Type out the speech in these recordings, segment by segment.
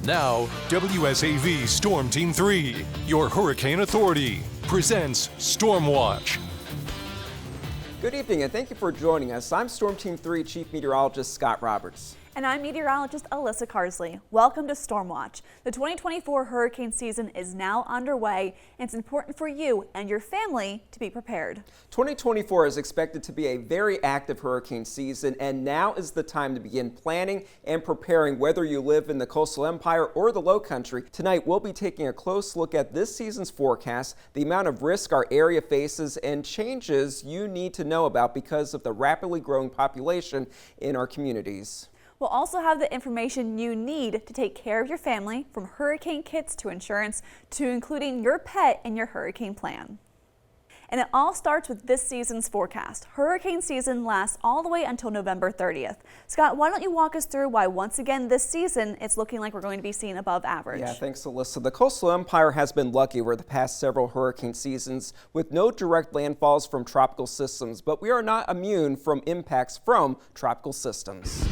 Now, WSAV Storm Team 3, your hurricane authority, presents Storm Watch. Good evening and thank you for joining us. I'm Storm Team 3 Chief Meteorologist Scott Roberts. And I'm meteorologist Alyssa Carsley. Welcome to Storm Watch. The 2024 hurricane season is now underway, and it's important for you and your family to be prepared. 2024 is expected to be a very active hurricane season, and now is the time to begin planning and preparing, whether you live in the coastal empire or the low country. Tonight, we'll be taking a close look at this season's forecast, the amount of risk our area faces, and changes you need to know about because of the rapidly growing population in our communities. We'll also have the information you need to take care of your family, from hurricane kits to insurance to including your pet in your hurricane plan. And it all starts with this season's forecast. Hurricane season lasts all the way until November 30th. Scott, why don't you walk us through why once again this season it's looking like we're going to be seeing above average? Yeah, thanks, Alyssa. The coastal empire has been lucky over the past several hurricane seasons with no direct landfalls from tropical systems, but we are not immune from impacts from tropical systems.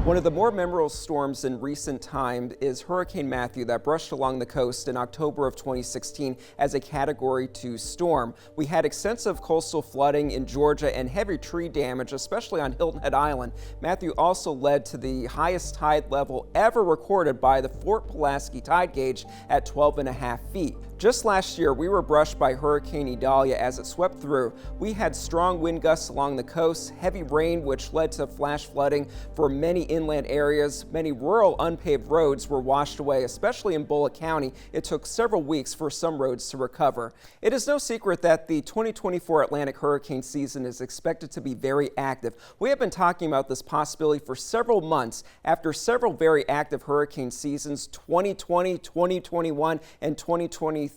One of the more memorable storms in recent time is Hurricane Matthew that brushed along the coast in October of 2016 as a Category 2 storm. We had extensive coastal flooding in Georgia and heavy tree damage, especially on Hilton Head Island. Matthew also led to the highest tide level ever recorded by the Fort Pulaski tide gauge at 12.5 feet. Just last year, we were brushed by Hurricane Idalia as it swept through. We had strong wind gusts along the coast, heavy rain which led to flash flooding for many inland areas. Many rural unpaved roads were washed away, especially in Bullitt County. It took several weeks for some roads to recover. It is no secret that the 2024 Atlantic hurricane season is expected to be very active. We have been talking about this possibility for several months after several very active hurricane seasons, 2020, 2021, and 2023,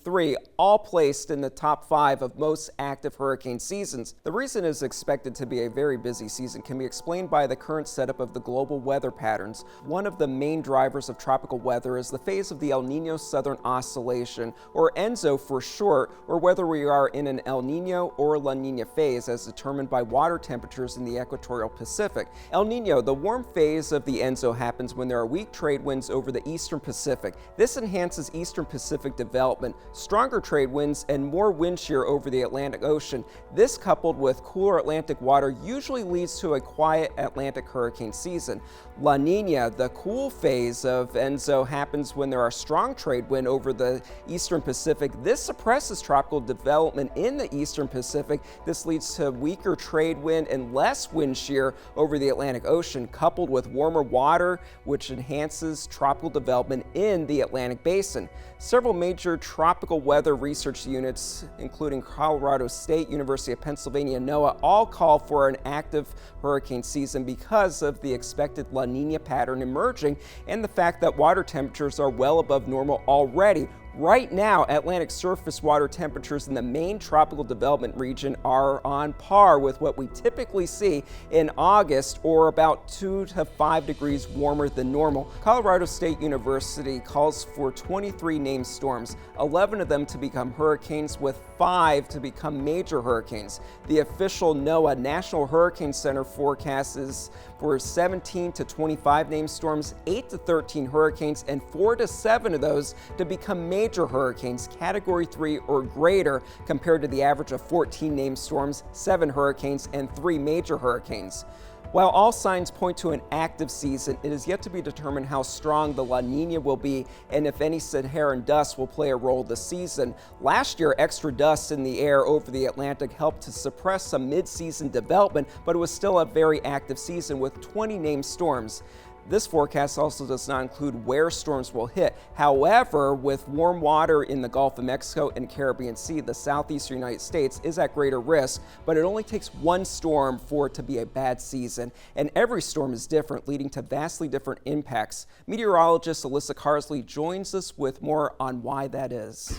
all placed in the top 5 of most active hurricane seasons. The reason it is expected to be a very busy season can be explained by the current setup of the global weather patterns. One of the main drivers of tropical weather is the phase of the El Nino Southern Oscillation, or ENSO for short, or whether we are in an El Nino or La Nina phase as determined by water temperatures in the equatorial Pacific. El Nino, the warm phase of the ENSO, happens when there are weak trade winds over the eastern Pacific. This enhances eastern Pacific development, stronger trade winds, and more wind shear over the Atlantic Ocean. This, coupled with cooler Atlantic water, usually leads to a quiet Atlantic hurricane season. La Nina, the cool phase of ENSO, happens when there are strong trade wind over the eastern Pacific. This suppresses tropical development in the eastern Pacific. This leads to weaker trade wind and less wind shear over the Atlantic Ocean, coupled with warmer water, which enhances tropical development in the Atlantic Basin. Several major tropical weather research units, including Colorado State, University of Pennsylvania, NOAA, all call for an active hurricane season because of the expected La Nina pattern emerging and the fact that water temperatures are well above normal already. Right now, Atlantic surface water temperatures in the main tropical development region are on par with what we typically see in August, or about 2 to 5 degrees warmer than normal. Colorado State University calls for 23 named storms, 11 of them to become hurricanes, with 5 to become major hurricanes. The official NOAA National Hurricane Center forecast is for 17 to 25 named storms, 8 to 13 hurricanes, and 4 to 7 of those to become major hurricanes, Category 3 or greater, compared to the average of 14 named storms, 7 hurricanes, and 3 major hurricanes. While all signs point to an active season, it is yet to be determined how strong the La Nina will be and if any Saharan dust will play a role this season. Last year, extra dust in the air over the Atlantic helped to suppress some mid-season development, but it was still a very active season with 20 named storms. This forecast also does not include where storms will hit. However, with warm water in the Gulf of Mexico and Caribbean Sea, the southeastern United States is at greater risk, but it only takes one storm for it to be a bad season. And every storm is different, leading to vastly different impacts. Meteorologist Alyssa Carsley joins us with more on why that is.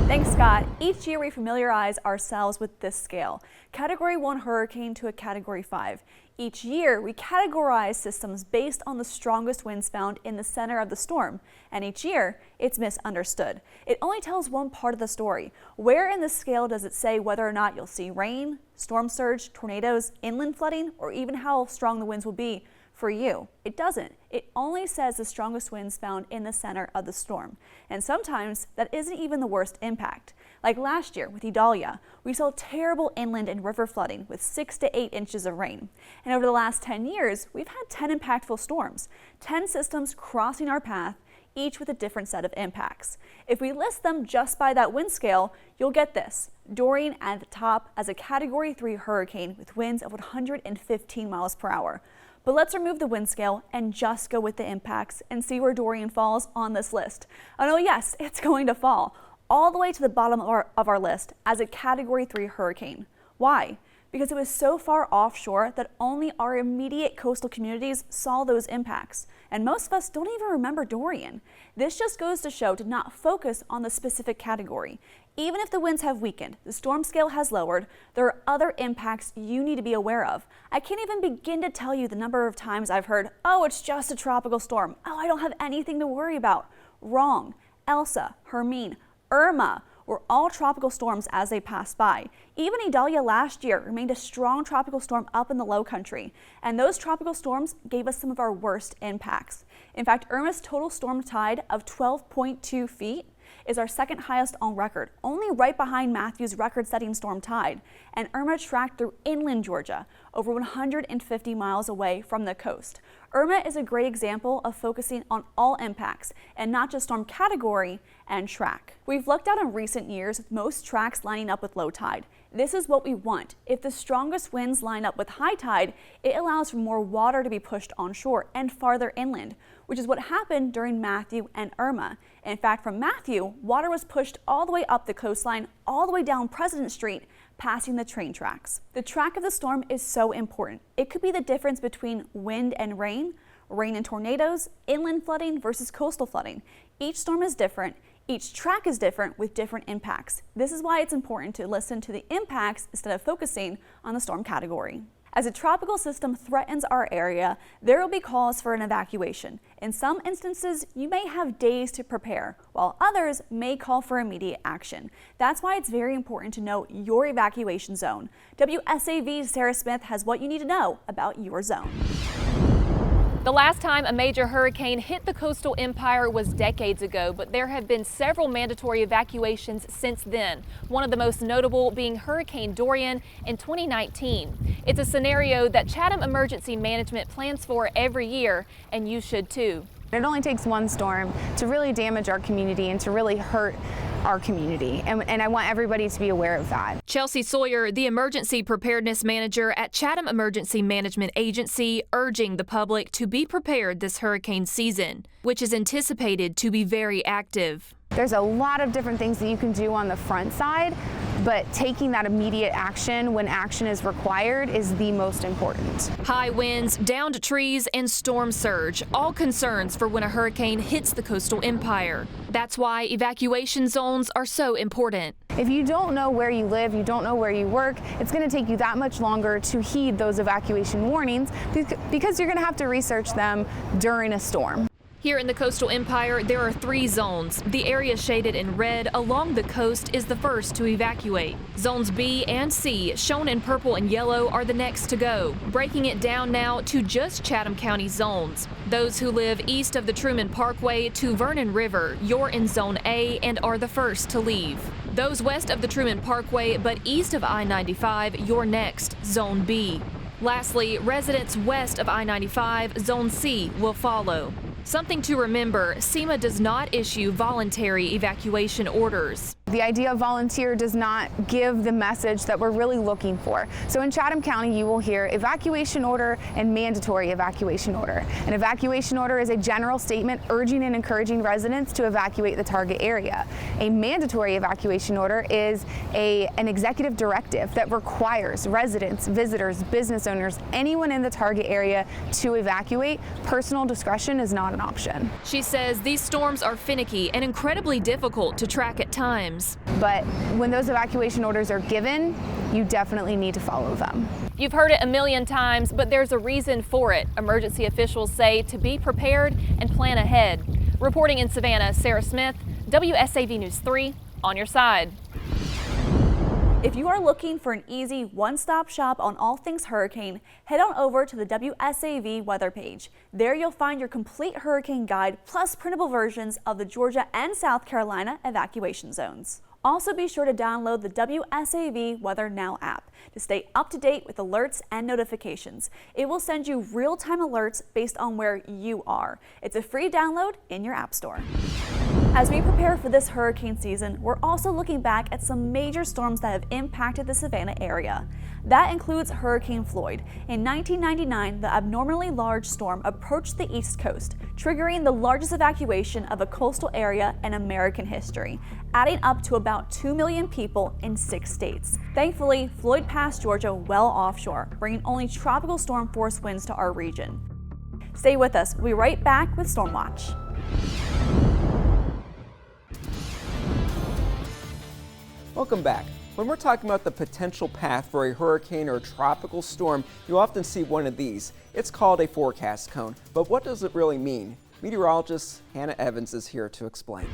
Thanks, Scott. Each year we familiarize ourselves with this scale, Category 1 hurricane to a Category 5. Each year, we categorize systems based on the strongest winds found in the center of the storm, and each year, it's misunderstood. It only tells one part of the story. Where in the scale does it say whether or not you'll see rain, storm surge, tornadoes, inland flooding, or even how strong the winds will be for you? It doesn't. it only says the strongest winds found in the center of the storm. And sometimes that isn't even the worst impact. Like last year with Idalia, we saw terrible inland and river flooding with 6 to 8 inches of rain. And over the last 10 years, we've had 10 impactful storms, 10 systems crossing our path, each with a different set of impacts. If we list them just by that wind scale, you'll get this. Dorian at the top as a Category 3 hurricane with winds of 115 miles per hour. But let's remove the wind scale and just go with the impacts and see where Dorian falls on this list. Oh no, yes, it's going to fall all the way to the bottom of our list as a Category 3 hurricane. Why? Because it was so far offshore that only our immediate coastal communities saw those impacts. And most of us don't even remember Dorian. This just goes to show to not focus on the specific category. Even if the winds have weakened, the storm scale has lowered, there are other impacts you need to be aware of. I can't even begin to tell you the number of times I've heard, oh, it's just a tropical storm. Oh, I don't have anything to worry about. Wrong. Elsa, Hermine, Irma were all tropical storms as they passed by. Even Idalia last year remained a strong tropical storm up in the low country, and those tropical storms gave us some of our worst impacts. In fact, Irma's total storm tide of 12.2 feet is our second highest on record, only right behind Matthew's record-setting storm tide. And Irma tracked through inland Georgia, over 150 miles away from the coast. Irma is a great example of focusing on all impacts and not just storm category and track. We've looked out in recent years with most tracks lining up with low tide. This is what we want. If the strongest winds line up with high tide, it allows for more water to be pushed onshore and farther inland, which is what happened during Matthew and Irma. In fact, from Matthew, water was pushed all the way up the coastline, all the way down President Street, passing the train tracks. The track of the storm is so important. It could be the difference between wind and rain and tornadoes, inland flooding versus coastal flooding. Each storm is different. Each track is different with different impacts. This is why it's important to listen to the impacts instead of focusing on the storm category. As a tropical system threatens our area, there will be calls for an evacuation. In some instances, you may have days to prepare, while others may call for immediate action. That's why it's very important to know your evacuation zone. WSAV's Sarah Smith has what you need to know about your zone. The last time a major hurricane hit the coastal empire was decades ago, but there have been several mandatory evacuations since then. One of the most notable being Hurricane Dorian in 2019. It's a scenario that Chatham Emergency Management plans for every year, and you should too. It only takes one storm to really damage our community and to really hurt our community, and I want everybody to be aware of that. Chelsea Sawyer, the emergency preparedness manager at Chatham Emergency Management Agency, urging the public to be prepared this hurricane season, which is anticipated to be very active. There's a lot of different things that you can do on the front side, but taking that immediate action when action is required is the most important. High winds, downed trees, and storm surge, all concerns for when a hurricane hits the coastal empire. That's why evacuation zones are so important. If you don't know where you live, you don't know where you work, it's going to take you that much longer to heed those evacuation warnings because you're going to have to research them during a storm. Here in the coastal empire, there are 3 zones. The area shaded in red along the coast is the first to evacuate. Zones B and C, shown in purple and yellow, are the next to go, breaking it down now to just Chatham County zones. Those who live east of the Truman Parkway to Vernon River, you're in Zone A and are the first to leave. Those west of the Truman Parkway but east of I-95, you're next, Zone B. Lastly, residents west of I-95, Zone C, will follow. Something to remember, SEMA does not issue voluntary evacuation orders. The idea of volunteer does not give the message that we're really looking for. So in Chatham County, you will hear evacuation order and mandatory evacuation order. An evacuation order is a general statement urging and encouraging residents to evacuate the target area. A mandatory evacuation order is an executive directive that requires residents, visitors, business owners, anyone in the target area to evacuate. Personal discretion is not an option. She says these storms are finicky and incredibly difficult to track at times. But when those evacuation orders are given, you definitely need to follow them. You've heard it a million times, but there's a reason for it. Emergency officials say to be prepared and plan ahead. Reporting in Savannah, Sarah Smith, WSAV News 3, on your side. If you are looking for an easy one-stop shop on all things hurricane, head on over to the WSAV weather page. There you'll find your complete hurricane guide plus printable versions of the Georgia and South Carolina evacuation zones. Also be sure to download the WSAV Weather Now app to stay up to date with alerts and notifications. It will send you real-time alerts based on where you are. It's a free download in your app store. As we prepare for this hurricane season, we're also looking back at some major storms that have impacted the Savannah area. That includes Hurricane Floyd. In 1999, the abnormally large storm approached the East Coast, triggering the largest evacuation of a coastal area in American history, adding up to about 2 million people in 6 states. Thankfully, Floyd passed Georgia well offshore, bringing only tropical storm force winds to our region. Stay with us. We'll be right back with Storm Watch. Welcome back. When we're talking about the potential path for a hurricane or tropical storm, you often see one of these. It's called a forecast cone. But what does it really mean? Meteorologist Hannah Evans is here to explain.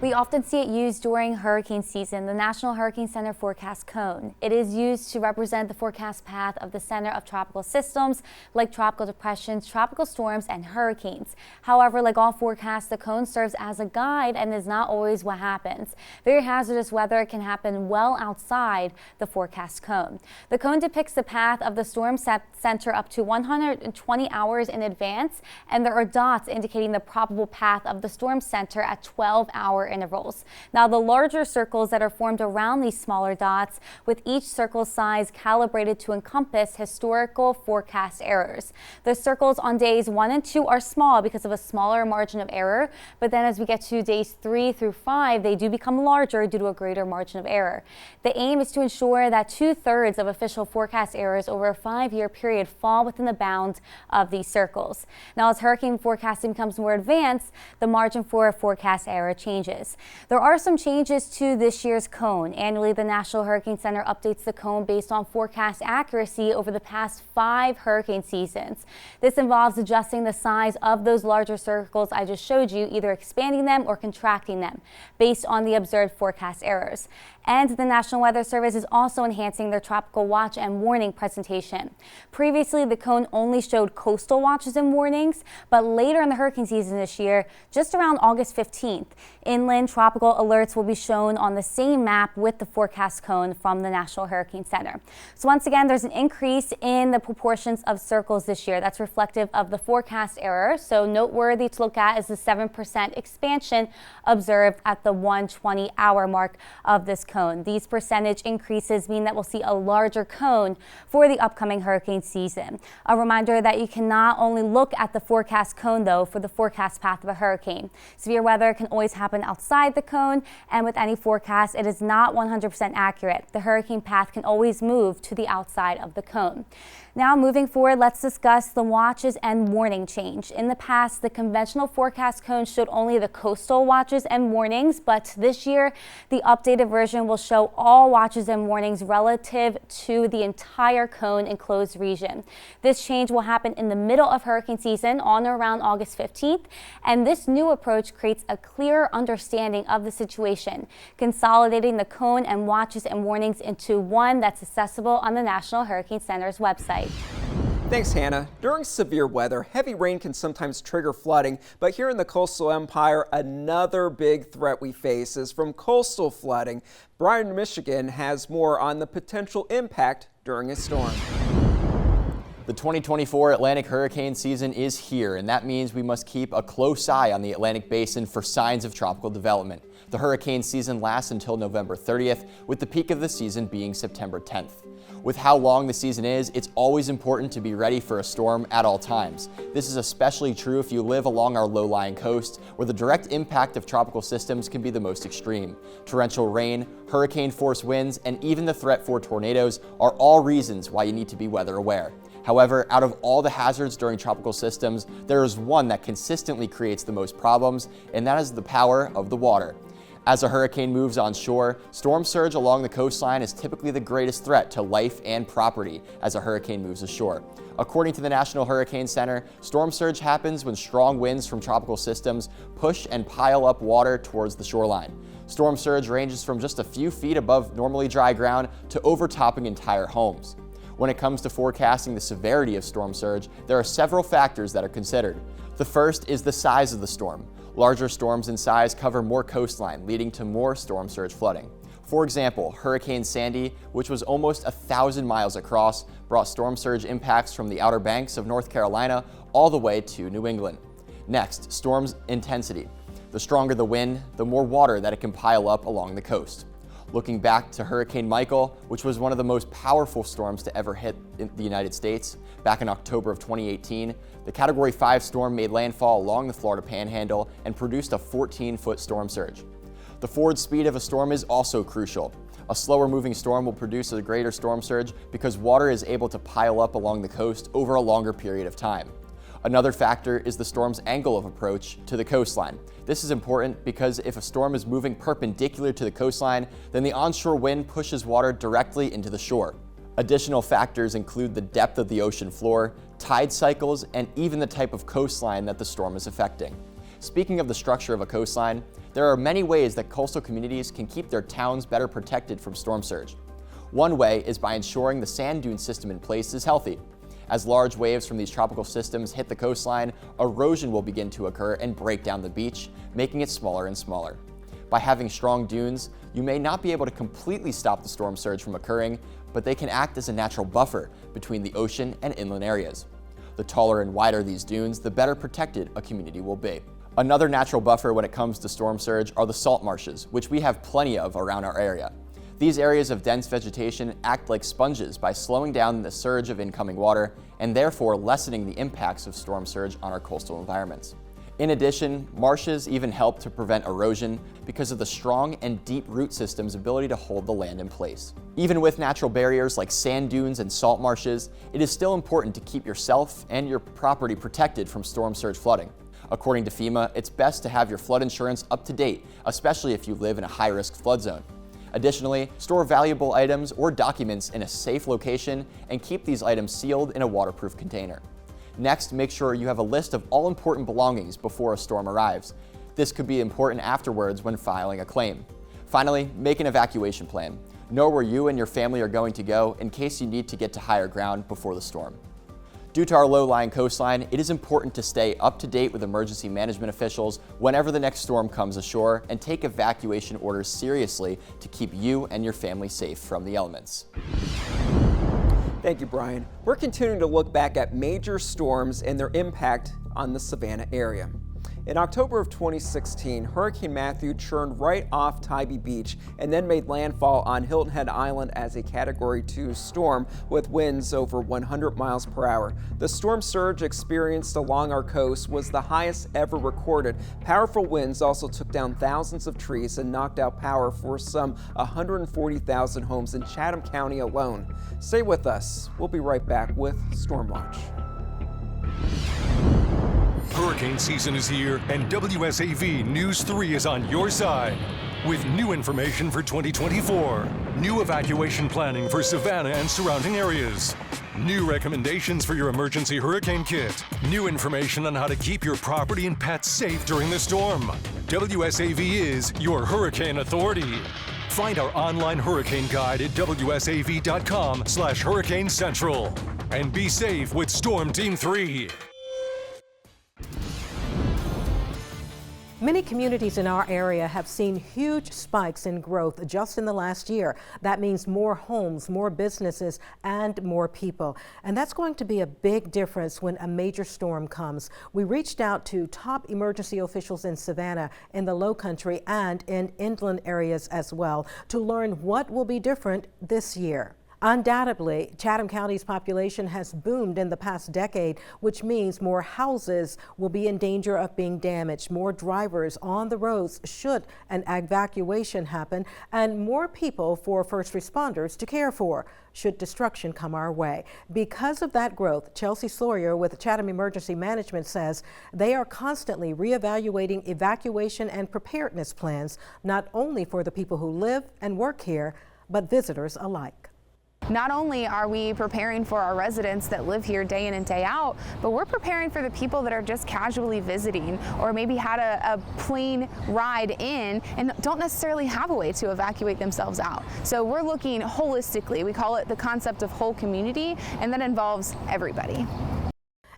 We often see it used during hurricane season, the National Hurricane Center forecast cone. It is used to represent the forecast path of the center of tropical systems like tropical depressions, tropical storms, and hurricanes. However, like all forecasts, the cone serves as a guide and is not always what happens. Very hazardous weather can happen well outside the forecast cone. The cone depicts the path of the storm center up to 120 hours in advance, and there are dots indicating the probable path of the storm center at 12-hour intervals. Now, the larger circles that are formed around these smaller dots, with each circle size calibrated to encompass historical forecast errors. The circles on days 1 and 2 are small because of a smaller margin of error, but then as we get to days 3 through 5, they do become larger due to a greater margin of error. The aim is to ensure that 2/3 of official forecast errors over a 5-year period fall within the bounds of these circles. Now, as hurricane forecasting becomes more advanced, the margin for a forecast error changes. There are some changes to this year's cone. Annually, the National Hurricane Center updates the cone based on forecast accuracy over the past 5 hurricane seasons. This involves adjusting the size of those larger circles I just showed you, either expanding them or contracting them based on the observed forecast errors. And the National Weather Service is also enhancing their tropical watch and warning presentation. Previously, the cone only showed coastal watches and warnings, but later in the hurricane season this year, just around August 15th, inland tropical alerts will be shown on the same map with the forecast cone from the National Hurricane Center. So once again, there's an increase in the proportions of circles this year. That's reflective of the forecast error. So noteworthy to look at is the 7% expansion observed at the 120-hour mark of this cone. These percentage increases mean that we'll see a larger cone for the upcoming hurricane season. A reminder that you can not only look at the forecast cone, though, for the forecast path of a hurricane. Severe weather can always happen outside the cone, and with any forecast, it is not 100% accurate. The hurricane path can always move to the outside of the cone. Now, moving forward, let's discuss the watches and warning change. In the past, the conventional forecast cone showed only the coastal watches and warnings, but this year, the updated version will show all watches and warnings relative to the entire cone enclosed region. This change will happen in the middle of hurricane season on or around August 15th, and this new approach creates a clearer understanding of the situation, consolidating the cone and watches and warnings into one that's accessible on the National Hurricane Center's website. Thanks, Hannah. During severe weather, heavy rain can sometimes trigger flooding, but here in the coastal empire, another big threat we face is from coastal flooding. Brian, Michigan has more on the potential impact during a storm. The 2024 Atlantic hurricane season is here, and that means we must keep a close eye on the Atlantic basin for signs of tropical development. The hurricane season lasts until November 30th, with the peak of the season being September 10th. With how long the season is, it's always important to be ready for a storm at all times. This is especially true if you live along our low-lying coast, where the direct impact of tropical systems can be the most extreme. Torrential rain, hurricane-force winds, and even the threat for tornadoes are all reasons why you need to be weather aware. However, out of all the hazards during tropical systems, there is one that consistently creates the most problems, and that is the power of the water. As a hurricane moves on shore, storm surge along the coastline is typically the greatest threat to life and property as a hurricane moves ashore. According to the National Hurricane Center, storm surge happens when strong winds from tropical systems push and pile up water towards the shoreline. Storm surge ranges from just a few feet above normally dry ground to overtopping entire homes. When it comes to forecasting the severity of storm surge, there are several factors that are considered. The first is the size of the storm. Larger storms in size cover more coastline, leading to more storm surge flooding. For example, Hurricane Sandy, which was almost 1,000 miles across, brought storm surge impacts from the Outer Banks of North Carolina all the way to New England. Next, storm's intensity. The stronger the wind, the more water that it can pile up along the coast. Looking back to Hurricane Michael, which was one of the most powerful storms to ever hit the United States, back in October of 2018, the Category 5 storm made landfall along the Florida Panhandle and produced a 14-foot storm surge. The forward speed of a storm is also crucial. A slower moving storm will produce a greater storm surge because water is able to pile up along the coast over a longer period of time. Another factor is the storm's angle of approach to the coastline. This is important because if a storm is moving perpendicular to the coastline, then the onshore wind pushes water directly into the shore. Additional factors include the depth of the ocean floor, tide cycles, and even the type of coastline that the storm is affecting. Speaking of the structure of a coastline, there are many ways that coastal communities can keep their towns better protected from storm surge. One way is by ensuring the sand dune system in place is healthy. As large waves from these tropical systems hit the coastline, erosion will begin to occur and break down the beach, making it smaller and smaller. By having strong dunes, you may not be able to completely stop the storm surge from occurring, but they can act as a natural buffer between the ocean and inland areas. The taller and wider these dunes, the better protected a community will be. Another natural buffer when it comes to storm surge are the salt marshes, which we have plenty of around our area. These areas of dense vegetation act like sponges by slowing down the surge of incoming water and therefore lessening the impacts of storm surge on our coastal environments. In addition, marshes even help to prevent erosion because of the strong and deep root system's ability to hold the land in place. Even with natural barriers like sand dunes and salt marshes, it is still important to keep yourself and your property protected from storm surge flooding. According to FEMA, it's best to have your flood insurance up to date, especially if you live in a high-risk flood zone. Additionally, store valuable items or documents in a safe location and keep these items sealed in a waterproof container. Next, make sure you have a list of all important belongings before a storm arrives. This could be important afterwards when filing a claim. Finally, make an evacuation plan. Know where you and your family are going to go in case you need to get to higher ground before the storm. Due to our low-lying coastline, it is important to stay up to date with emergency management officials whenever the next storm comes ashore and take evacuation orders seriously to keep you and your family safe from the elements. Thank you, Brian. We're continuing to look back at major storms and their impact on the Savannah area. In October of 2016, Hurricane Matthew churned right off Tybee Beach and then made landfall on Hilton Head Island as a Category 2 storm with winds over 100 miles per hour. The storm surge experienced along our coast was the highest ever recorded. Powerful winds also took down thousands of trees and knocked out power for some 140,000 homes in Chatham County alone. Stay with us. We'll be right back with Storm Watch. Hurricane season is here, and WSAV News 3 is on your side with new information for 2024, new evacuation planning for Savannah and surrounding areas, new recommendations for your emergency hurricane kit, new information on how to keep your property and pets safe during the storm. WSAV is your hurricane authority. Find our online hurricane guide at wsav.com/Hurricane Central. And be safe with Storm Team 3. Many communities in our area have seen huge spikes in growth just in the last year. That means more homes, more businesses, and more people. And that's going to be a big difference when a major storm comes. We reached out to top emergency officials in Savannah, in the Lowcountry, and in inland areas as well to learn what will be different this year. Undoubtedly, Chatham County's population has boomed in the past decade, which means more houses will be in danger of being damaged, more drivers on the roads should an evacuation happen, and more people for first responders to care for should destruction come our way. Because of that growth, Chelsea Sawyer with Chatham Emergency Management says they are constantly reevaluating evacuation and preparedness plans, not only for the people who live and work here, but visitors alike. Not only are we preparing for our residents that live here day in and day out, but we're preparing for the people that are just casually visiting or maybe had a plane ride in and don't necessarily have a way to evacuate themselves out. So we're looking holistically. We call it the concept of whole community, and that involves everybody.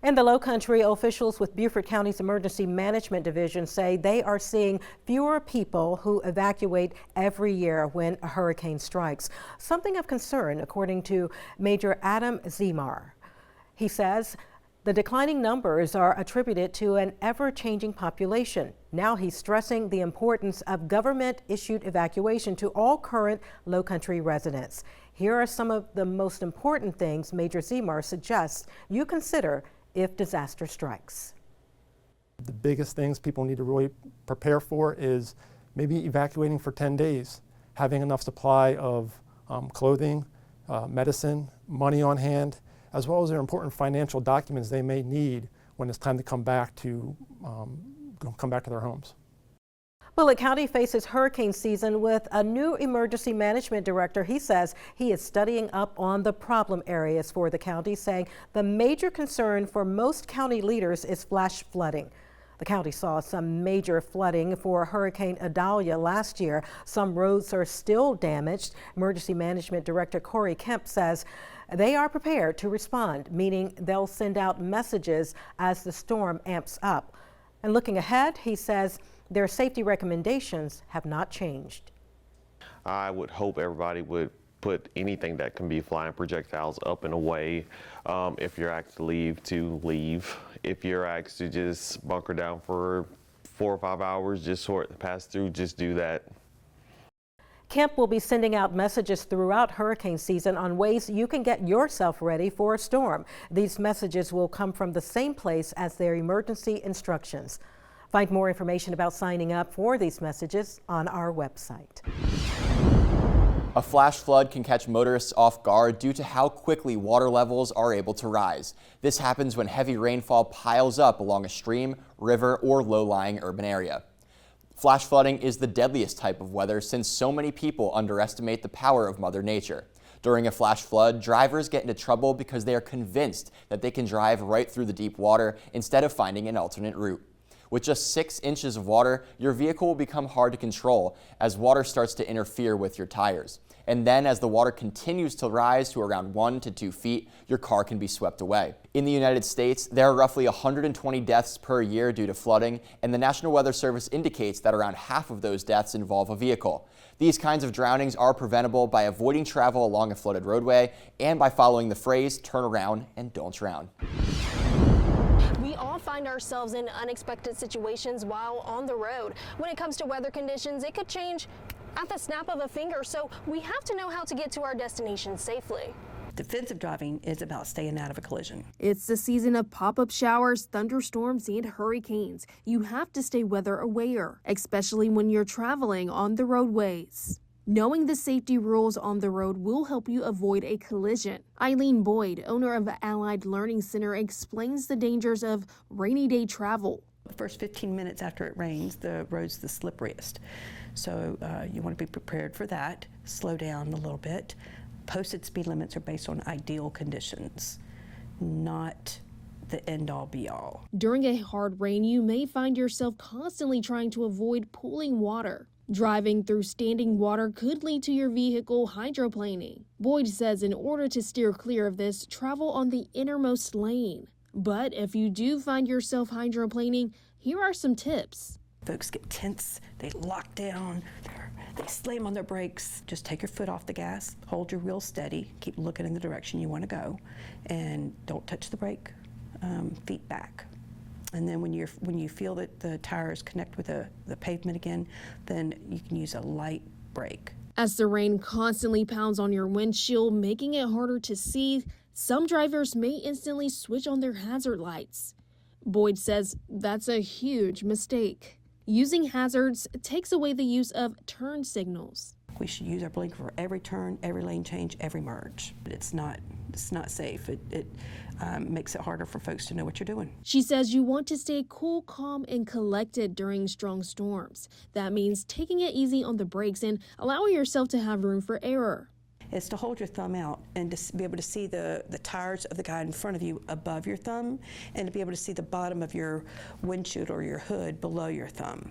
In the Lowcountry, officials with Beaufort County's Emergency Management Division say they are seeing fewer people who evacuate every year when a hurricane strikes. Something of concern, according to Major Adam Zemar. He says the declining numbers are attributed to an ever-changing population. Now he's stressing the importance of government-issued evacuation to all current Lowcountry residents. Here are some of the most important things Major Zemar suggests you consider if disaster strikes. The biggest things people need to really prepare for is maybe evacuating for 10 days, having enough supply of clothing, medicine, money on hand, as well as their important financial documents they may need when it's time to come back to their homes. Bullitt County faces hurricane season with a new emergency management director. He says he is studying up on the problem areas for the county, saying the major concern for most county leaders is flash flooding. The county saw some major flooding for Hurricane Idalia last year. Some roads are still damaged. Emergency Management Director Corey Kemp says they are prepared to respond, meaning they'll send out messages as the storm amps up. And looking ahead, he says their safety recommendations have not changed. I would hope everybody would put anything that can be flying projectiles up and away. If you're asked to leave. If you're asked to just bunker down for 4 or 5 hours, just sort of pass through, just do that. Kemp will be sending out messages throughout hurricane season on ways you can get yourself ready for a storm. These messages will come from the same place as their emergency instructions. Find more information about signing up for these messages on our website. A flash flood can catch motorists off guard due to how quickly water levels are able to rise. This happens when heavy rainfall piles up along a stream, river, or low-lying urban area. Flash flooding is the deadliest type of weather since so many people underestimate the power of Mother Nature. During a flash flood, drivers get into trouble because they are convinced that they can drive right through the deep water instead of finding an alternate route. With just 6 inches of water, your vehicle will become hard to control as water starts to interfere with your tires. And then as the water continues to rise to around 1 to 2 feet, your car can be swept away. In the United States, there are roughly 120 deaths per year due to flooding, and the National Weather Service indicates that around half of those deaths involve a vehicle. These kinds of drownings are preventable by avoiding travel along a flooded roadway and by following the phrase, turn around and don't drown. We all find ourselves in unexpected situations while on the road. When it comes to weather conditions, it could change at the snap of a finger, so we have to know how to get to our destination safely. Defensive driving is about staying out of a collision. It's the season of pop-up showers, thunderstorms, and hurricanes. You have to stay weather aware, especially when you're traveling on the roadways. Knowing the safety rules on the road will help you avoid a collision. Eileen Boyd, owner of Allied Learning Center, explains the dangers of rainy day travel. The first 15 minutes after it rains, the road's the slipperiest. So you want to be prepared for that. Slow down a little bit. Posted speed limits are based on ideal conditions, not the end-all be-all. During a hard rain, you may find yourself constantly trying to avoid pooling water. Driving through standing water could lead to your vehicle hydroplaning. Boyd says in order to steer clear of this, travel on the innermost lane. But if you do find yourself hydroplaning, here are some tips. Folks get tense, they lock down, they slam on their brakes. Just take your foot off the gas, hold your wheel steady, keep looking in the direction you want to go, and don't touch the brake, feet back. And then when you feel that the tires connect with the pavement again, then you can use a light brake. As the rain constantly pounds on your windshield, making it harder to see, some drivers may instantly switch on their hazard lights. Boyd says that's a huge mistake. Using hazards takes away the use of turn signals. We should use our blinker for every turn, every lane change, every merge. It's not safe. It makes it harder for folks to know what you're doing. She says you want to stay cool, calm, and collected during strong storms. That means taking it easy on the brakes and allowing yourself to have room for error. is to hold your thumb out and to be able to see the tires of the guy in front of you above your thumb, and to be able to see the bottom of your windshield or your hood below your thumb.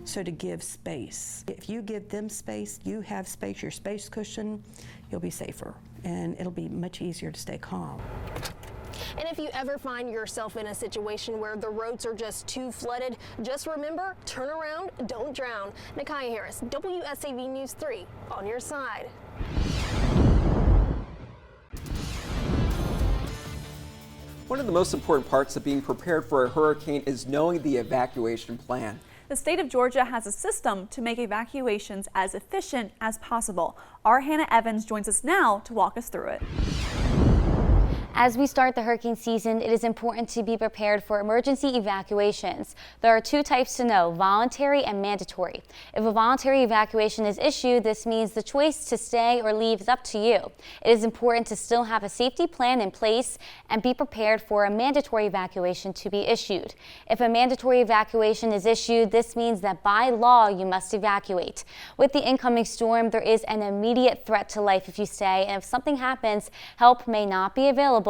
So to give space. If you give them space, you have space, your space cushion, you'll be safer, and it'll be much easier to stay calm. And if you ever find yourself in a situation where the roads are just too flooded, just remember, turn around, don't drown. Nakaya Harris, WSAV News 3, on your side. One of the most important parts of being prepared for a hurricane is knowing the evacuation plan. The state of Georgia has a system to make evacuations as efficient as possible. Our Hannah Evans joins us now to walk us through it. As we start the hurricane season, it is important to be prepared for emergency evacuations. There are two types to know: voluntary and mandatory. If a voluntary evacuation is issued, this means the choice to stay or leave is up to you. It is important to still have a safety plan in place and be prepared for a mandatory evacuation to be issued. If a mandatory evacuation is issued, this means that by law you must evacuate. With the incoming storm, there is an immediate threat to life if you stay, and if something happens, help may not be available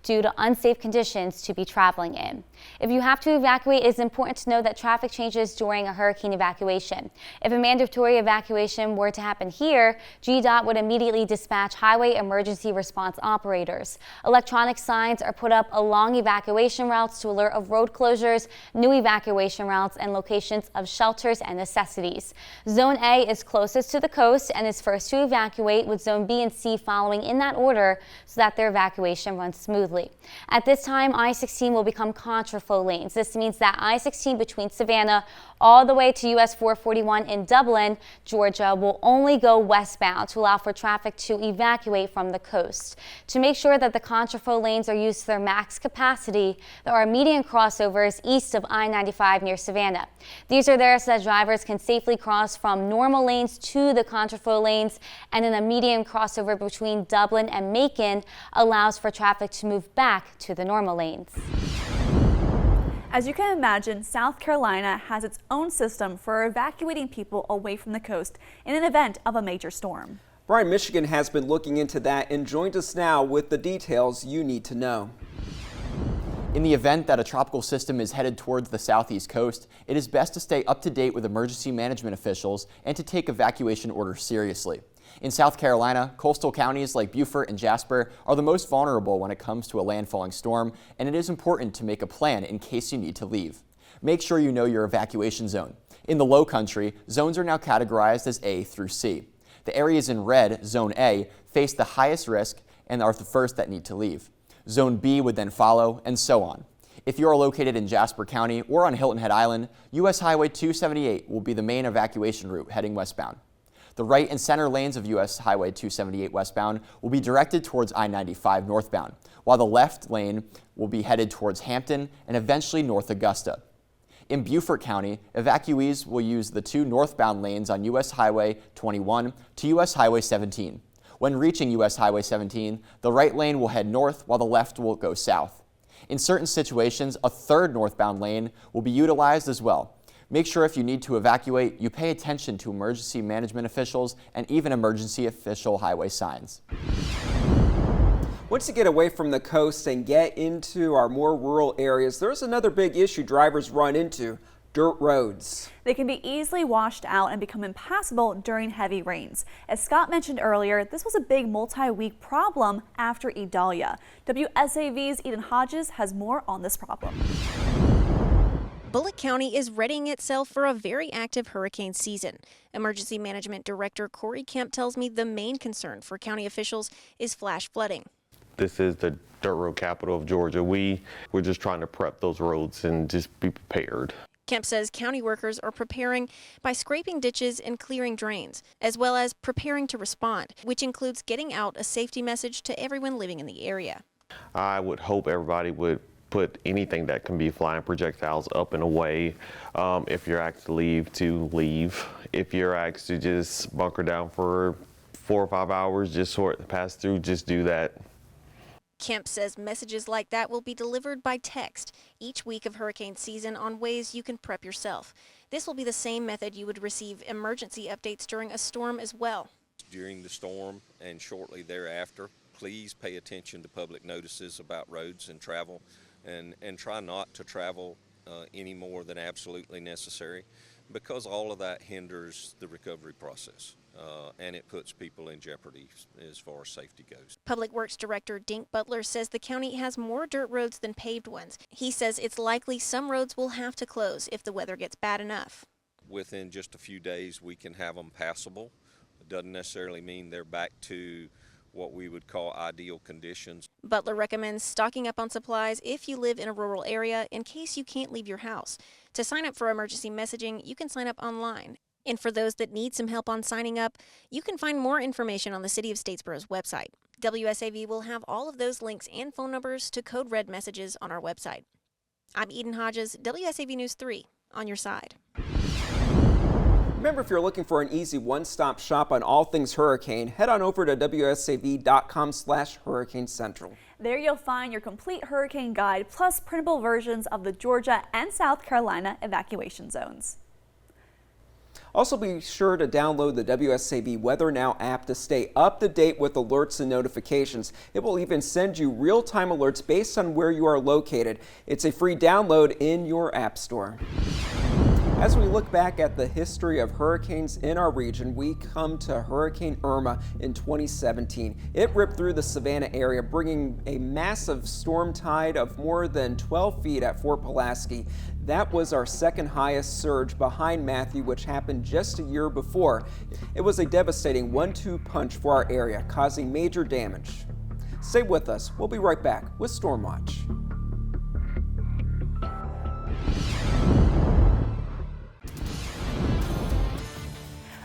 due to unsafe conditions to be traveling in. If you have to evacuate, it is important to know that traffic changes during a hurricane evacuation. If a mandatory evacuation were to happen here, GDOT would immediately dispatch highway emergency response operators. Electronic signs are put up along evacuation routes to alert of road closures, new evacuation routes, and locations of shelters and necessities. Zone A is closest to the coast and is first to evacuate, with Zone B and C following in that order so that their evacuation runs smoothly. At this time, I-16 will become contraflow lanes. This means that I-16 between Savannah all the way to US 441 in Dublin, Georgia, will only go westbound to allow for traffic to evacuate from the coast. To make sure that the contraflow lanes are used to their max capacity, there are median crossovers east of I-95 near Savannah. These are there so that drivers can safely cross from normal lanes to the contraflow lanes, and then a median crossover between Dublin and Macon allows for traffic to move back to the normal lanes. As you can imagine, South Carolina has its own system for evacuating people away from the coast in an event of a major storm. Brian, Michigan has been looking into that and joins us now with the details you need to know. In the event that a tropical system is headed towards the southeast coast, it is best to stay up to date with emergency management officials and to take evacuation orders seriously. In South Carolina, coastal counties like Beaufort and Jasper are the most vulnerable when it comes to a landfalling storm, and it is important to make a plan in case you need to leave. Make sure you know your evacuation zone. In the Low Country, zones are now categorized as A through C. The areas in red, Zone A, face the highest risk and are the first that need to leave. Zone B would then follow, and so on. If you are located in Jasper County or on Hilton Head Island, US Highway 278 will be the main evacuation route heading westbound. The right and center lanes of US Highway 278 westbound will be directed towards I-95 northbound, while the left lane will be headed towards Hampton and eventually North Augusta. In Beaufort County, evacuees will use the two northbound lanes on US Highway 21 to US Highway 17. When reaching US Highway 17, the right lane will head north while the left will go south. In certain situations, a third northbound lane will be utilized as well. Make sure if you need to evacuate, you pay attention to emergency management officials and even emergency official highway signs. Once you get away from the coast and get into our more rural areas, there's another big issue drivers run into: dirt roads. They can be easily washed out and become impassable during heavy rains. As Scott mentioned earlier, this was a big multi-week problem after Idalia. WSAV's Eden Hodges has more on this problem. Bullitt County is readying itself for a very active hurricane season. Emergency Management Director Corey Kemp tells me the main concern for county officials is flash flooding. This is the dirt road capital of Georgia. We're just trying to prep those roads and just be prepared. Kemp says county workers are preparing by scraping ditches and clearing drains, as well as preparing to respond, which includes getting out a safety message to everyone living in the area. I would hope everybody would put anything that can be flying projectiles up and away. If you're asked to leave. If you're asked to just bunker down for 4 or 5 hours, just sort pass through, just do that. Kemp says messages like that will be delivered by text each week of hurricane season on ways you can prep yourself. This will be the same method you would receive emergency updates during a storm as well. during the storm and shortly thereafter. Please pay attention to public notices about roads and travel, and try not to travel any more than absolutely necessary, because all of that hinders the recovery process and it puts people in jeopardy as far as safety goes. Public Works Director Dink Butler says the county has more dirt roads than paved ones. He says it's likely some roads will have to close if the weather gets bad enough. Within just a few days, we can have them passable. It doesn't necessarily mean they're back to what we would call ideal conditions. Butler recommends stocking up on supplies if you live in a rural area in case you can't leave your house. To sign up for emergency messaging, you can sign up online. And for those that need some help on signing up, you can find more information on the City of Statesboro's website. WSAV will have all of those links and phone numbers to code red messages on our website. I'm Eden Hodges, WSAV News 3, on your side. Remember, if you're looking for an easy one-stop shop on all things hurricane, head on over to wsav.com/Hurricane Central. There you'll find your complete hurricane guide plus printable versions of the Georgia and South Carolina evacuation zones. Also, be sure to download the WSAV Weather Now app to stay up to date with alerts and notifications. It will even send you real-time alerts based on where you are located. It's a free download in your app store. As we look back at the history of hurricanes in our region, we come to Hurricane Irma in 2017. It ripped through the Savannah area, bringing a massive storm tide of more than 12 feet at Fort Pulaski. That was our second highest surge behind Matthew, which happened just a year before. It was a devastating 1-2 punch for our area, causing major damage. Stay with us. We'll be right back with Storm Watch.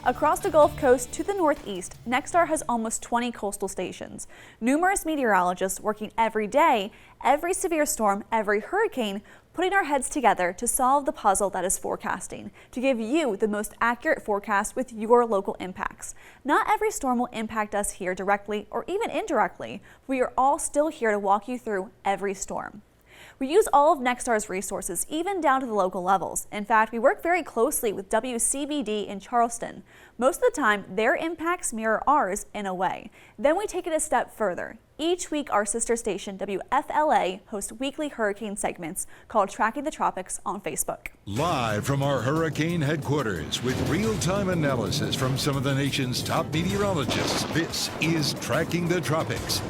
Across the Gulf Coast to the northeast, Nexstar has almost 20 coastal stations. Numerous meteorologists working every day, every severe storm, every hurricane, putting our heads together to solve the puzzle that is forecasting, to give you the most accurate forecast with your local impacts. Not every storm will impact us here directly or even indirectly. We are all still here to walk you through every storm. We use all of Nexstar's resources, even down to the local levels. In fact, we work very closely with WCBD in Charleston. Most of the time, their impacts mirror ours in a way. Then we take it a step further. Each week, our sister station, WFLA, hosts weekly hurricane segments called Tracking the Tropics on Facebook. Live from our hurricane headquarters with real-time analysis from some of the nation's top meteorologists, this is Tracking the Tropics.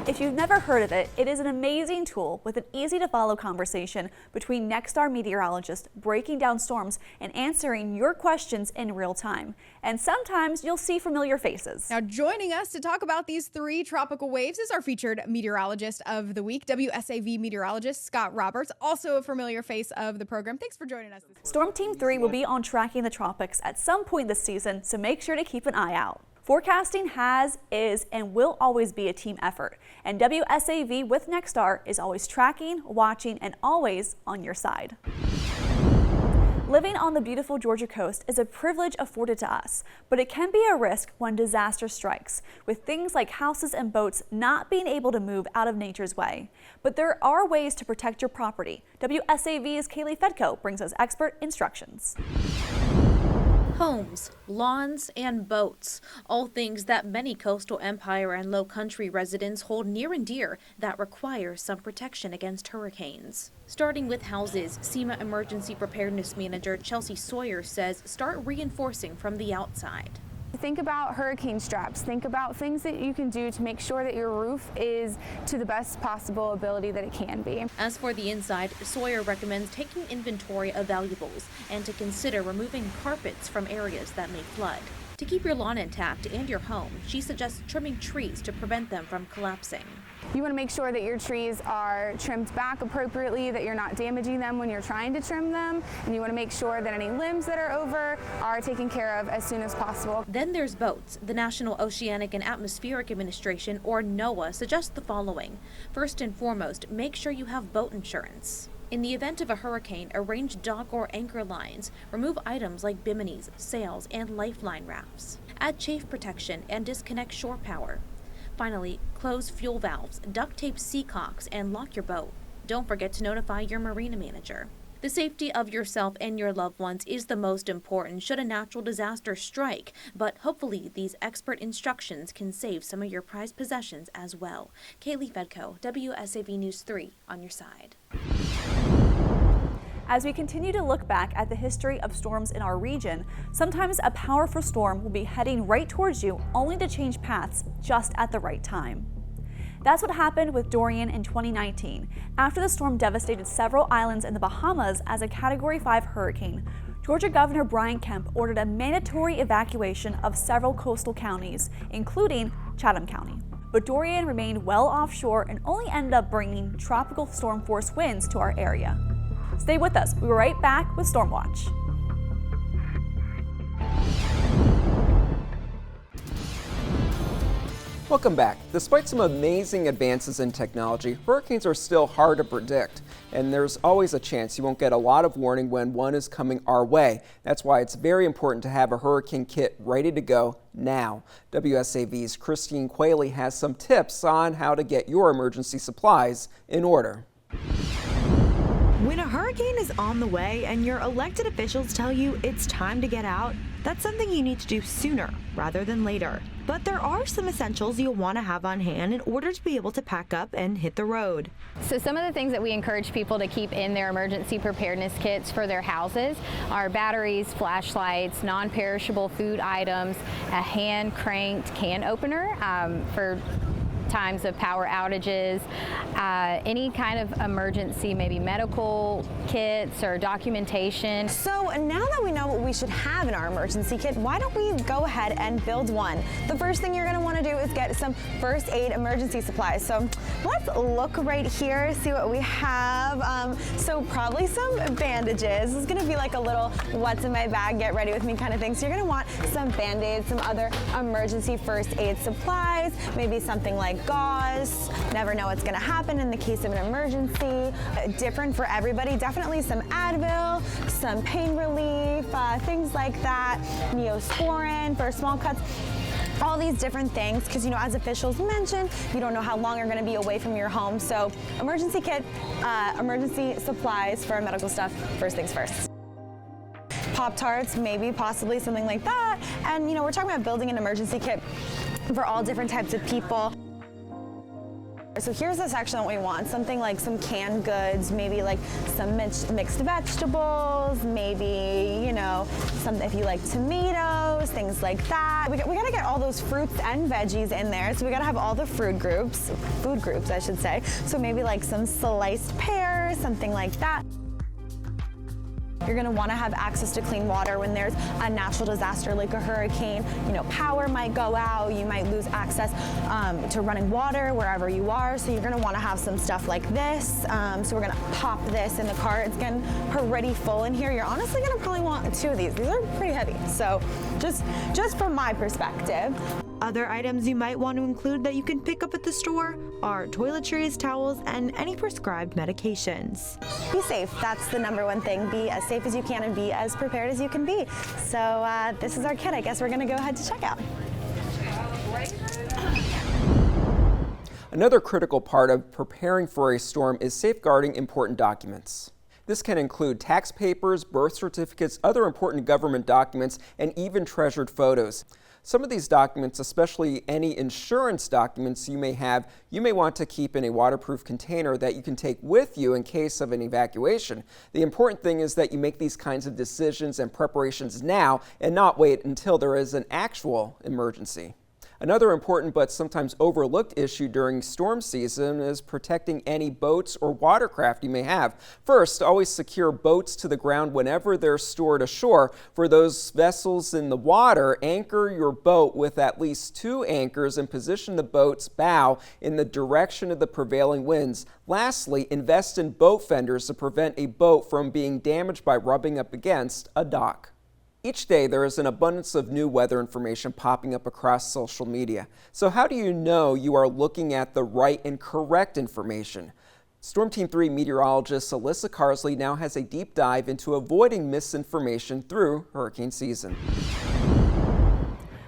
If you've never heard of it, it is an amazing tool with an easy-to-follow conversation between Nexstar meteorologists breaking down storms and answering your questions in real time. And sometimes you'll see familiar faces. Now, joining us to talk about these 3 tropical waves is our featured meteorologist of the week, WSAV meteorologist Scott Roberts, also a familiar face of the program. Thanks for joining us. Storm Team 3 will be on Tracking the Tropics at some point this season, so make sure to keep an eye out. Forecasting has, is, and will always be a team effort, and WSAV with Nexstar is always tracking, watching, and always on your side. Living on the beautiful Georgia coast is a privilege afforded to us, but it can be a risk when disaster strikes, with things like houses and boats not being able to move out of nature's way. But there are ways to protect your property. WSAV's Kaylee Fedko brings us expert instructions. Homes, lawns, and boats, all things that many coastal empire and low country residents hold near and dear that require some protection against hurricanes. Starting with houses, SEMA Emergency Preparedness Manager Chelsea Sawyer says start reinforcing from the outside. Think about hurricane straps. Think about things that you can do to make sure that your roof is to the best possible ability that it can be. As for the inside, Sawyer recommends taking inventory of valuables and to consider removing carpets from areas that may flood. To keep your lawn intact and your home, she suggests trimming trees to prevent them from collapsing. You want to make sure that your trees are trimmed back appropriately, that you're not damaging them when you're trying to trim them, and you want to make sure that any limbs that are over are taken care of as soon as possible. Then there's boats. The National Oceanic and Atmospheric Administration, or NOAA, suggests the following. First and foremost, make sure you have boat insurance. In the event of a hurricane, arrange dock or anchor lines. Remove items like biminis, sails, and lifeline rafts. Add chafe protection and disconnect shore power. Finally, close fuel valves, duct tape seacocks, and lock your boat. Don't forget to notify your marina manager. The safety of yourself and your loved ones is the most important should a natural disaster strike, but hopefully these expert instructions can save some of your prized possessions as well. Kaylee Fedko, WSAV News 3, on your side. As we continue to look back at the history of storms in our region, sometimes a powerful storm will be heading right towards you only to change paths just at the right time. That's what happened with Dorian in 2019. After the storm devastated several islands in the Bahamas as a Category 5 hurricane, Georgia Governor Brian Kemp ordered a mandatory evacuation of several coastal counties, including Chatham County. But Dorian remained well offshore and only ended up bringing tropical storm force winds to our area. Stay with us. We'll be right back with Storm Watch. Welcome back. Despite some amazing advances in technology, hurricanes are still hard to predict, and there's always a chance you won't get a lot of warning when one is coming our way. That's why it's very important to have a hurricane kit ready to go now. WSAV's Christine Quayle has some tips on how to get your emergency supplies in order. When a hurricane is on the way and your elected officials tell you it's time to get out, that's something you need to do sooner rather than later. But there are some essentials you'll want to have on hand in order to be able to pack up and hit the road. So some of the things that we encourage people to keep in their emergency preparedness kits for their houses are batteries, flashlights, non-perishable food items, a hand-cranked can opener for times of power outages, any kind of emergency, maybe medical kits or documentation. So now that we know what we should have in our emergency kit, why don't we go ahead and build one? The first thing you're going to want to do is get some first aid emergency supplies. So let's look right here, see what we have. So probably some bandages. This is going to be like a little what's in my bag, get ready with me kind of thing. So you're going to want some Band-Aids, some other emergency first aid supplies, maybe something like gauze. Never know what's going to happen in the case of an emergency. Different for everybody. Definitely some Advil, some pain relief, things like that. Neosporin for small cuts. All these different things, because as officials mentioned, you don't know how long you're going to be away from your home. So emergency kit, emergency supplies for medical stuff, first things first. Pop-Tarts, maybe, possibly something like that. And we're talking about building an emergency kit for all different types of people. So here's the section that we want, something like some canned goods, maybe like some mixed vegetables, maybe, some if you like tomatoes, things like that. We gotta get all those fruits and veggies in there, so we gotta have all the food groups, I should say. So maybe like some sliced pears, something like that. You're going to want to have access to clean water when there's a natural disaster like a hurricane. Power might go out, you might lose access to running water wherever you are. So you're going to want to have some stuff like this. So we're going to pop this in the car. It's getting pretty full in here. You're honestly going to probably want 2 of these. These are pretty heavy. So just from my perspective. Other items you might want to include that you can pick up at the store are toiletries, towels, and any prescribed medications. Be safe. That's the #1 thing. Be as safe as you can and be as prepared as you can be. So this is our kit. I guess we're going to go ahead to checkout. Another critical part of preparing for a storm is safeguarding important documents. This can include tax papers, birth certificates, other important government documents, and even treasured photos. Some of these documents, especially any insurance documents you may want to keep in a waterproof container that you can take with you in case of an evacuation. The important thing is that you make these kinds of decisions and preparations now and not wait until there is an actual emergency. Another important but sometimes overlooked issue during storm season is protecting any boats or watercraft you may have. First, always secure boats to the ground whenever they're stored ashore. For those vessels in the water, anchor your boat with at least 2 anchors and position the boat's bow in the direction of the prevailing winds. Lastly, invest in boat fenders to prevent a boat from being damaged by rubbing up against a dock. Each day, there is an abundance of new weather information popping up across social media. So how do you know you are looking at the right and correct information? Storm Team 3 meteorologist Alyssa Carsley now has a deep dive into avoiding misinformation through hurricane season.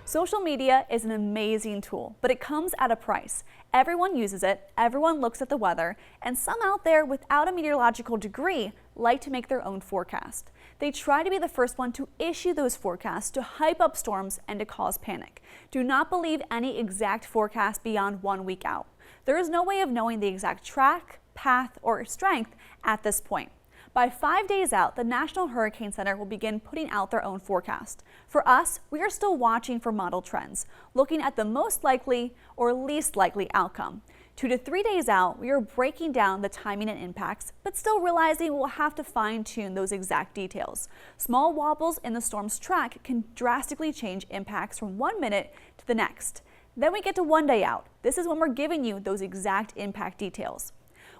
Social media is an amazing tool, but it comes at a price. Everyone uses it, everyone looks at the weather, and some out there without a meteorological degree like to make their own forecast. They try to be the first one to issue those forecasts to hype up storms and to cause panic. Do not believe any exact forecast beyond 1 week out. There is no way of knowing the exact track, path, or strength at this point. By 5 days out, the National Hurricane Center will begin putting out their own forecast. For us, we are still watching for model trends, looking at the most likely or least likely outcome. 2 to 3 days out, we are breaking down the timing and impacts, but still realizing we'll have to fine-tune those exact details. Small wobbles in the storm's track can drastically change impacts from 1 minute to the next. Then we get to 1 day out. This is when we're giving you those exact impact details.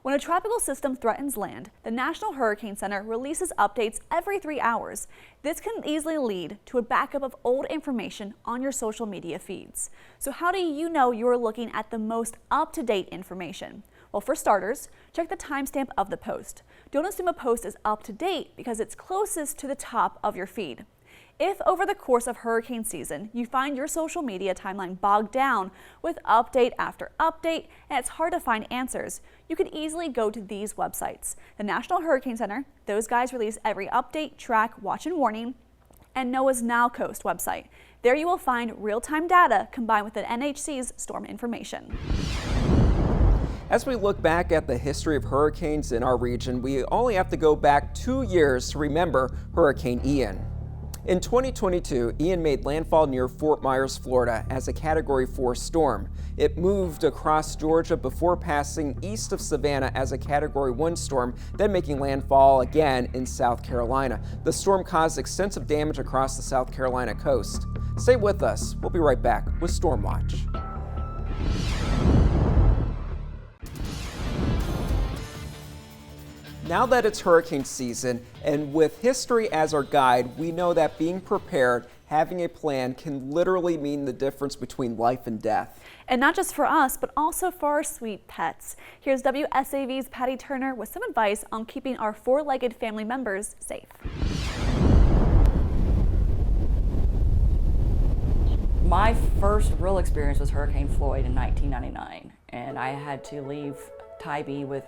When a tropical system threatens land, the National Hurricane Center releases updates every 3 hours. This can easily lead to a backup of old information on your social media feeds. So how do you know you are looking at the most up-to-date information? Well, for starters, check the timestamp of the post. Don't assume a post is up to date because it's closest to the top of your feed. If over the course of hurricane season, you find your social media timeline bogged down with update after update and it's hard to find answers, you can easily go to these websites. The National Hurricane Center, those guys release every update, track, watch, and warning, and NOAA's Now Coast website. There you will find real-time data combined with the NHC's storm information. As we look back at the history of hurricanes in our region, we only have to go back 2 years to remember Hurricane Ian. In 2022, Ian made landfall near Fort Myers, Florida as a Category 4 storm. It moved across Georgia before passing east of Savannah as a Category 1 storm, then making landfall again in South Carolina. The storm caused extensive damage across the South Carolina coast. Stay with us. We'll be right back with Storm Watch. Now that it's hurricane season, and with history as our guide, we know that being prepared, having a plan, can literally mean the difference between life and death. And not just for us, but also for our sweet pets. Here's WSAV's Patty Turner with some advice on keeping our four-legged family members safe. My first real experience was Hurricane Floyd in 1999, and I had to leave Tybee with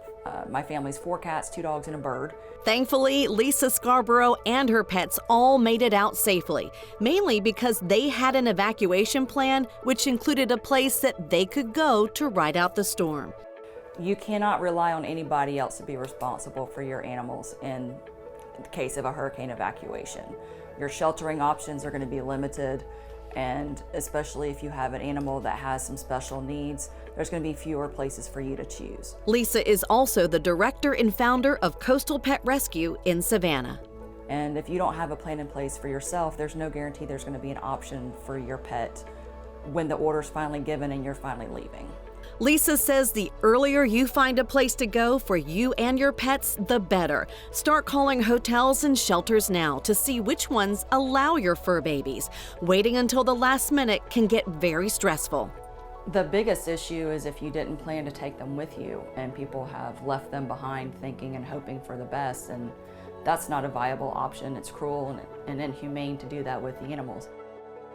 my family's 4 cats, 2 dogs, and a bird. Thankfully, Lisa Scarborough and her pets all made it out safely, mainly because they had an evacuation plan which included a place that they could go to ride out the storm. You cannot rely on anybody else to be responsible for your animals in the case of a hurricane evacuation. Your sheltering options are going to be limited, and especially if you have an animal that has some special needs, there's going to be fewer places for you to choose. Lisa is also the director and founder of Coastal Pet Rescue in Savannah. And if you don't have a plan in place for yourself, there's no guarantee there's going to be an option for your pet when the order's finally given and you're finally leaving. Lisa says the earlier you find a place to go for you and your pets, the better. Start calling hotels and shelters now to see which ones allow your fur babies. Waiting until the last minute can get very stressful. The biggest issue is if you didn't plan to take them with you and people have left them behind thinking and hoping for the best, and that's not a viable option. It's cruel and inhumane to do that with the animals.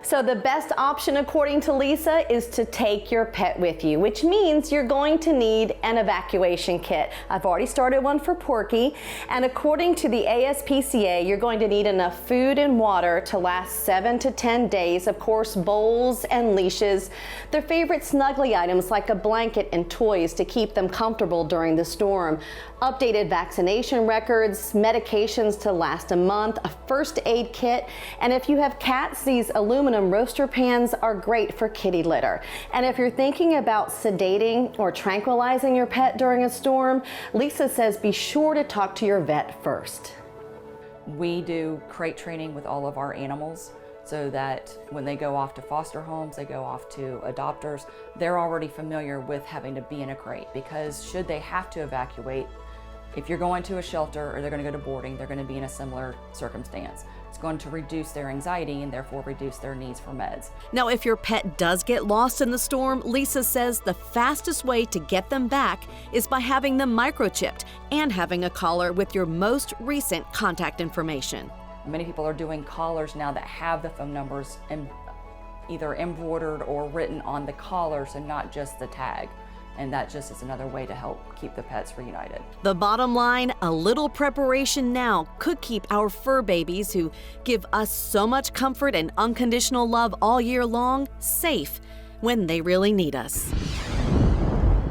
So the best option, according to Lisa, is to take your pet with you, which means you're going to need an evacuation kit. I've already started one for Porky, and according to the ASPCA, you're going to need enough food and water to last 7 to 10 days. Of course, bowls and leashes, their favorite snuggly items like a blanket and toys to keep them comfortable during the storm. Updated vaccination records, medications to last a month, a first aid kit, and if you have cats, these aluminum roaster pans are great for kitty litter. And if you're thinking about sedating or tranquilizing your pet during a storm, Lisa says be sure to talk to your vet first. We do crate training with all of our animals so that when they go off to foster homes, they go off to adopters, they're already familiar with having to be in a crate, because should they have to evacuate, if you're going to a shelter or they're going to go to boarding, they're going to be in a similar circumstance. It's going to reduce their anxiety and therefore reduce their needs for meds. Now, if your pet does get lost in the storm, Lisa says the fastest way to get them back is by having them microchipped and having a collar with your most recent contact information. Many people are doing collars now that have the phone numbers either embroidered or written on the collar, so not just the tag. And that just is another way to help keep the pets reunited. The bottom line, a little preparation now could keep our fur babies, who give us so much comfort and unconditional love all year long, safe when they really need us.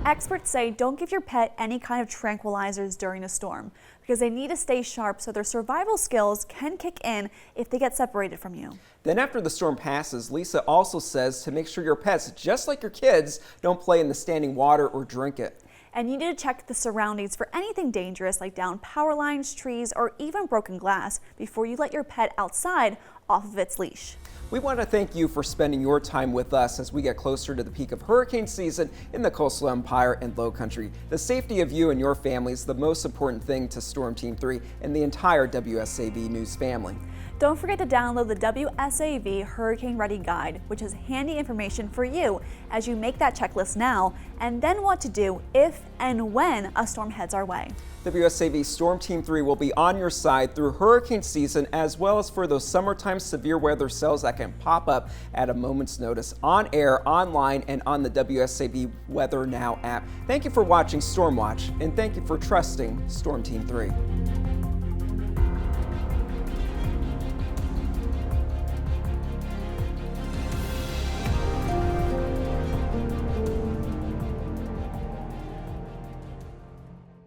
Experts say don't give your pet any kind of tranquilizers during a storm because they need to stay sharp so their survival skills can kick in if they get separated from you. Then after the storm passes, Lisa also says to make sure your pets, just like your kids, don't play in the standing water or drink it. And you need to check the surroundings for anything dangerous like downed power lines, trees, or even broken glass before you let your pet outside off of its leash. We want to thank you for spending your time with us as we get closer to the peak of hurricane season in the Coastal Empire and Low Country. The safety of you and your family is the most important thing to Storm Team 3 and the entire WSAV News family. Don't forget to download the WSAV Hurricane Ready Guide, which is handy information for you as you make that checklist now, and then what to do if and when a storm heads our way. WSAV Storm Team 3 will be on your side through hurricane season, as well as for those summertime severe weather cells that can pop up at a moment's notice on air, online, and on the WSAV Weather Now app. Thank you for watching Storm Watch, and thank you for trusting Storm Team 3.